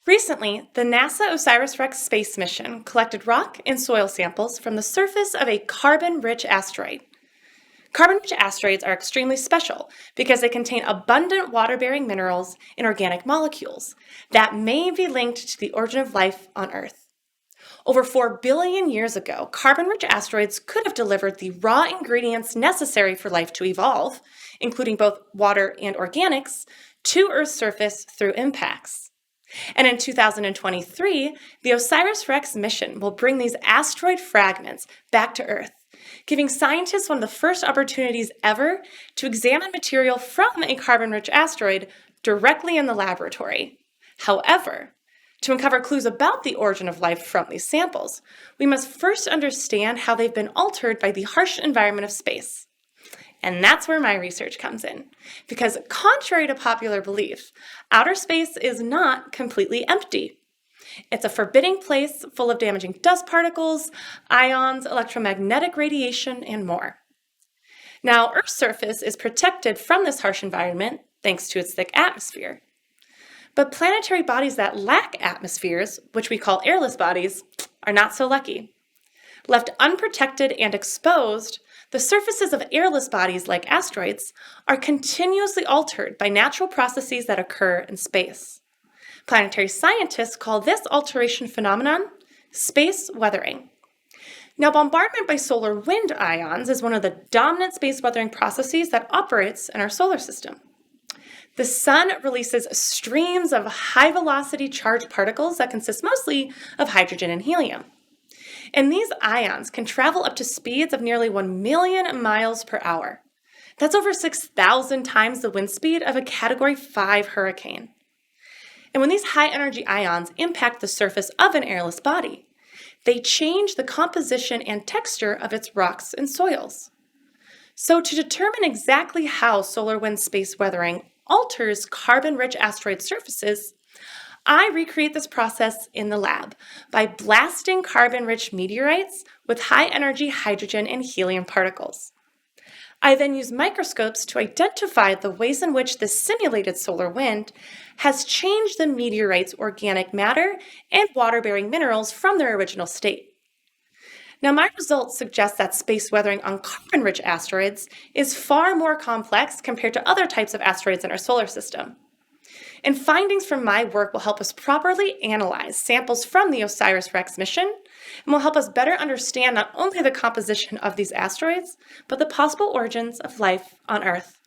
Recently, the NASA OSIRIS-REx space mission collected rock and soil samples from the surface of a carbon-rich asteroid. Carbon-rich asteroids are extremely special because they contain abundant water-bearing minerals and organic molecules that may be linked to the origin of life on Earth. Over 4 billion years ago, carbon-rich asteroids could have delivered the raw ingredients necessary for life to evolve, including both water and organics, to Earth's surface through impacts. And in 2023, the OSIRIS-REx mission will bring these asteroid fragments back to Earth, giving scientists one of the first opportunities ever to examine material from a carbon-rich asteroid directly in the laboratory. However, to uncover clues about the origin of life from these samples, we must first understand how they've been altered by the harsh environment of space. And that's where my research comes in, because contrary to popular belief, outer space is not completely empty. It's a forbidding place full of damaging dust particles, ions, electromagnetic radiation, and more. Now, Earth's surface is protected from this harsh environment thanks to its thick atmosphere. But planetary bodies that lack atmospheres, which we call airless bodies, are not so lucky. Left unprotected and exposed, the surfaces of airless bodies like asteroids are continuously altered by natural processes that occur in space. Planetary scientists call this alteration phenomenon space weathering. Now, bombardment by solar wind ions is one of the dominant space weathering processes that operates in our solar system. The sun releases streams of high-velocity charged particles that consist mostly of hydrogen and helium. And these ions can travel up to speeds of nearly 1 million miles per hour. That's over 6,000 times the wind speed of a Category 5 hurricane. And when these high-energy ions impact the surface of an airless body, they change the composition and texture of its rocks and soils. So to determine exactly how solar wind space weathering alters carbon-rich asteroid surfaces, I recreate this process in the lab by blasting carbon-rich meteorites with high-energy hydrogen and helium particles. I then use microscopes to identify the ways in which this simulated solar wind has changed the meteorite's organic matter and water-bearing minerals from their original state. Now, my results suggest that space weathering on carbon-rich asteroids is far more complex compared to other types of asteroids in our solar system. And findings from my work will help us properly analyze samples from the OSIRIS-REx mission and will help us better understand not only the composition of these asteroids, but the possible origins of life on Earth.